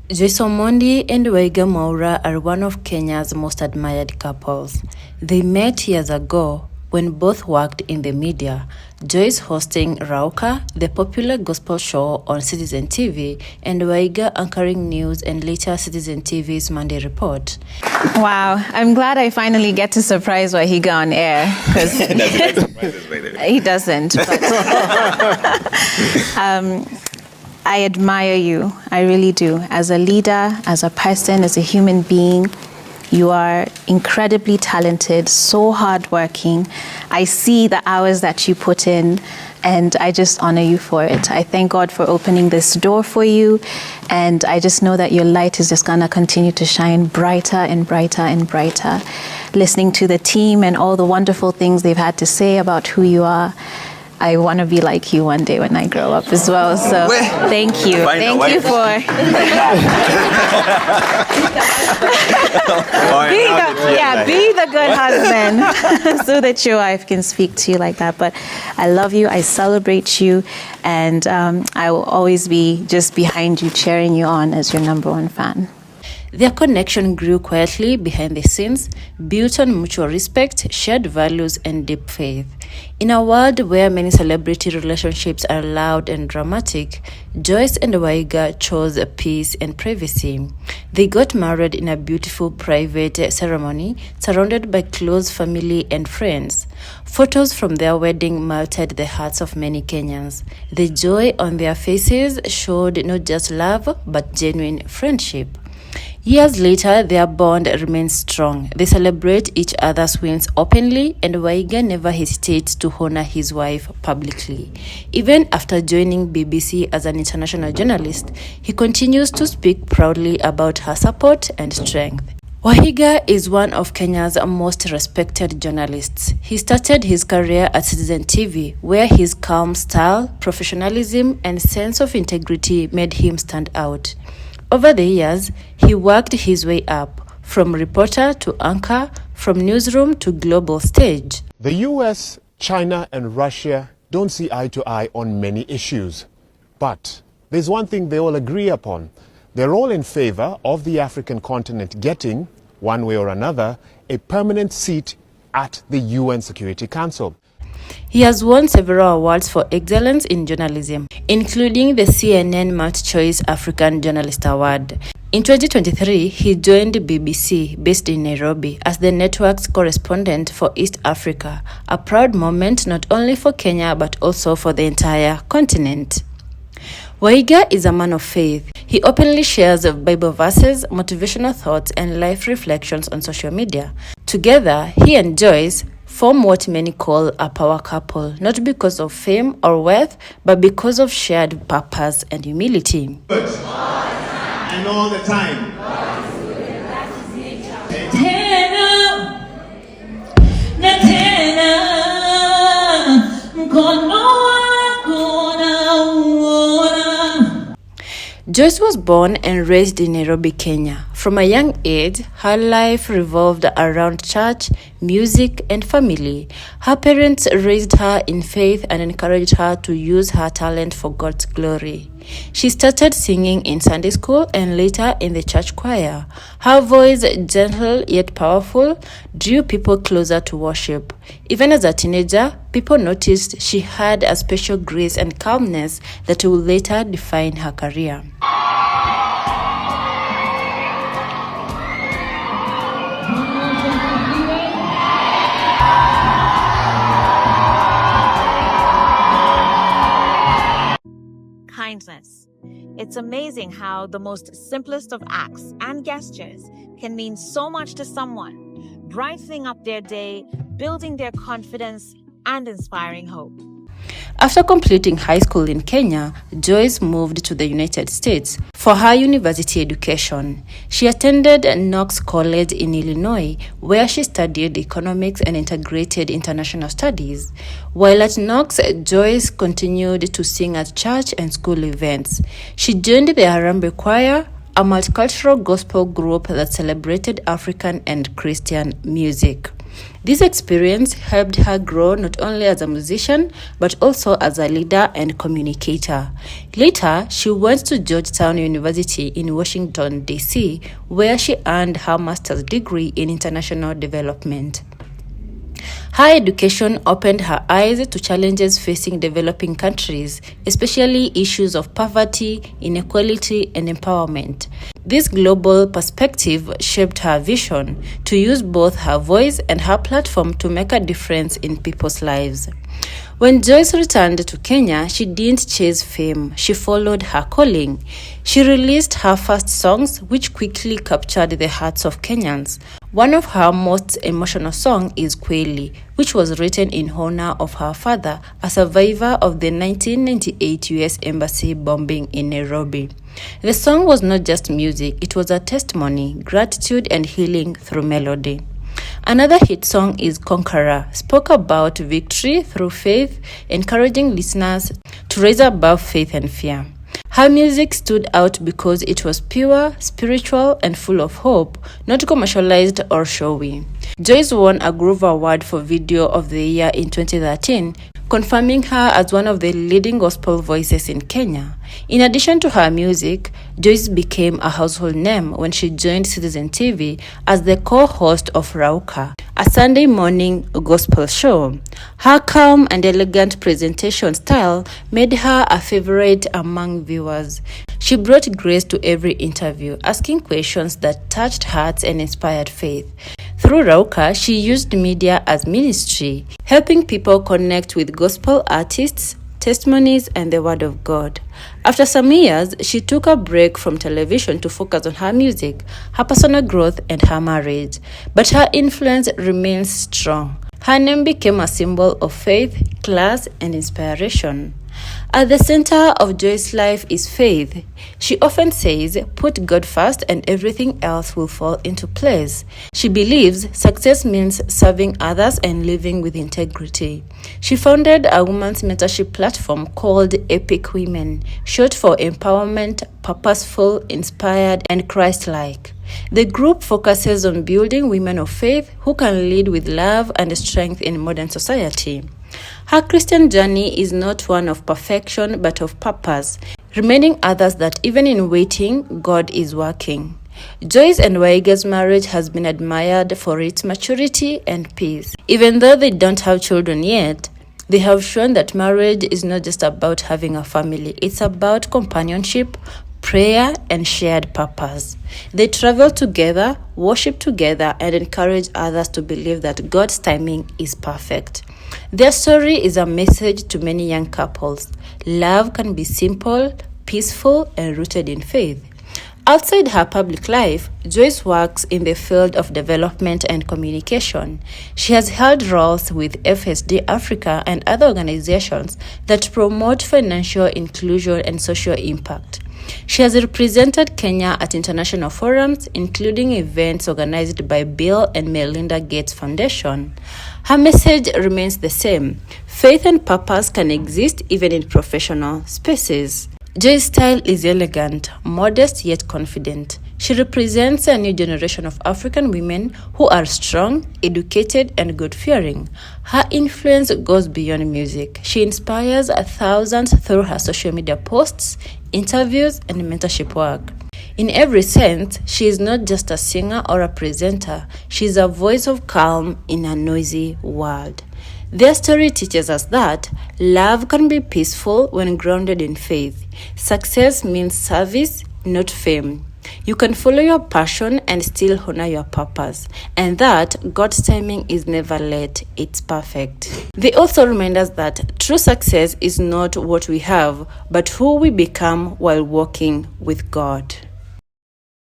Joyce Omondi and Waihiga Mwaura are one of Kenya's most admired couples. They met years ago when both worked in the media, Joyce hosting Rauka, the popular gospel show on Citizen TV, and Waihiga anchoring news and later Citizen TV's Monday Report. Wow, I'm glad I finally get to surprise Waihiga on air, because he doesn't. But, I admire you, I really do. As a leader, as a person, as a human being, you are incredibly talented, so hardworking. I see the hours that you put in, and I just honor you for it. I thank God for opening this door for you, and I just know that your light is just gonna continue to shine brighter and brighter and brighter. Listening to the team and all the wonderful things they've had to say about who you are, I want to be like you one day when I grow up as well. So thank you. Thank you for be the good husband so that your wife can speak to you like that. But I love you. I celebrate you. And I will always be just behind you, cheering you on as your number one fan. Their connection grew quietly behind the scenes, built on mutual respect, shared values, and deep faith. In a world where many celebrity relationships are loud and dramatic, Joyce and Waihiga chose peace and privacy. They got married in a beautiful private ceremony, surrounded by close family and friends. Photos from their wedding melted the hearts of many Kenyans. The joy on their faces showed not just love, but genuine friendship. Years later, their bond remains strong. They celebrate each other's wins openly, and Waihiga never hesitates to honor his wife publicly. Even after joining BBC as an international journalist, he continues to speak proudly about her support and strength. Waihiga is one of Kenya's most respected journalists. He started his career at Citizen TV, where his calm style, professionalism, and sense of integrity made him stand out. Over the years, he worked his way up, from reporter to anchor, from newsroom to global stage. The US, China, and Russia don't see eye to eye on many issues. But there's one thing they all agree upon. They're all in favor of the African continent getting, one way or another, a permanent seat at the UN Security Council. He has won several awards for excellence in journalism, including the CNN Multi-Choice African Journalist Award. In 2023, he joined BBC, based in Nairobi, as the network's correspondent for East Africa, a proud moment not only for Kenya but also for the entire continent. Waihiga is a man of faith. He openly shares Bible verses, motivational thoughts, and life reflections on social media. Together, he and Joyce form what many call a power couple, not because of fame or wealth, but because of shared purpose and humility. And all the time. Joyce was born and raised in Nairobi, Kenya. From a young age, her life revolved around church, music, and family. Her parents raised her in faith and encouraged her to use her talent for God's glory. She started singing in Sunday school and later in the church choir. Her voice, gentle yet powerful, drew people closer to worship. Even as a teenager, people noticed she had a special grace and calmness that would later define her career. Kindness. It's amazing how the most simplest of acts and gestures can mean so much to someone, brightening up their day, building their confidence, and inspiring hope. After completing high school in Kenya, Joyce moved to the United States for her university education. She attended Knox College in Illinois, where she studied economics and integrated international studies. While at Knox, Joyce continued to sing at church and school events. She joined the Harambee Choir, a multicultural gospel group that celebrated African and Christian music. This experience helped her grow not only as a musician, but also as a leader and communicator. Later, she went to Georgetown University in Washington, D.C., where she earned her master's degree in international development. Her education opened her eyes to challenges facing developing countries, especially issues of poverty, inequality, and empowerment. This global perspective shaped her vision to use both her voice and her platform to make a difference in people's lives. When Joyce returned to Kenya, she didn't chase fame, she followed her calling. She released her first songs, which quickly captured the hearts of Kenyans. One of her most emotional songs is Kweli, which was written in honor of her father, a survivor of the 1998 US Embassy bombing in Nairobi. The song was not just music, it was a testimony, gratitude, and healing through melody. Another hit song is Conqueror, spoke about victory through faith, encouraging listeners to rise above faith and fear. Her music stood out because it was pure, spiritual, and full of hope, not commercialized or showy. Joyce won a Groove Award for Video of the Year in 2013, confirming her as one of the leading gospel voices in Kenya. In addition to her music, Joyce became a household name when she joined Citizen TV as the co-host of Rauka, a Sunday morning gospel show. Her calm and elegant presentation style made her a favorite among viewers. She brought grace to every interview, asking questions that touched hearts and inspired faith. Through Rauka, she used media as ministry, helping people connect with gospel artists, testimonies, and the Word of God. After some years, she took a break from television to focus on her music, her personal growth, and her marriage. But her influence remains strong. Her name became a symbol of faith, class, and inspiration. At the center of Joyce's life is faith. She often says, "Put God first and everything else will fall into place." She believes success means serving others and living with integrity. She founded a women's mentorship platform called Epic Women, short for empowerment, purposeful, inspired, and Christ-like. The group focuses on building women of faith who can lead with love and strength in modern society. Her Christian journey is not one of perfection but of purpose, reminding others that even in waiting, God is working. Joyce and Waihiga's marriage has been admired for its maturity and peace. Even though they don't have children yet, they have shown that marriage is not just about having a family, it's about companionship, prayer, and shared purpose. They travel together, worship together, and encourage others to believe that God's timing is perfect. Their story is a message to many young couples. Love can be simple, peaceful, and rooted in faith. Outside her public life, Joyce works in the field of development and communication. She has held roles with FSD Africa and other organizations that promote financial inclusion and social impact. She has represented Kenya at international forums, including events organized by Bill and Melinda Gates Foundation. Her message remains the same: faith and purpose can exist even in professional spaces. Joyce's style is elegant, modest yet confident. She represents a new generation of African women who are strong, educated, and God-fearing. Her influence goes beyond music. She inspires thousands through her social media posts, interviews, and mentorship work. In every sense, she is not just a singer or a presenter. She is a voice of calm in a noisy world. Their story teaches us that love can be peaceful when grounded in faith. Success means service, not fame. You can follow your passion and still honor your purpose, and that God's timing is never late, it's perfect. They also remind us that true success is not what we have, but who we become while walking with God.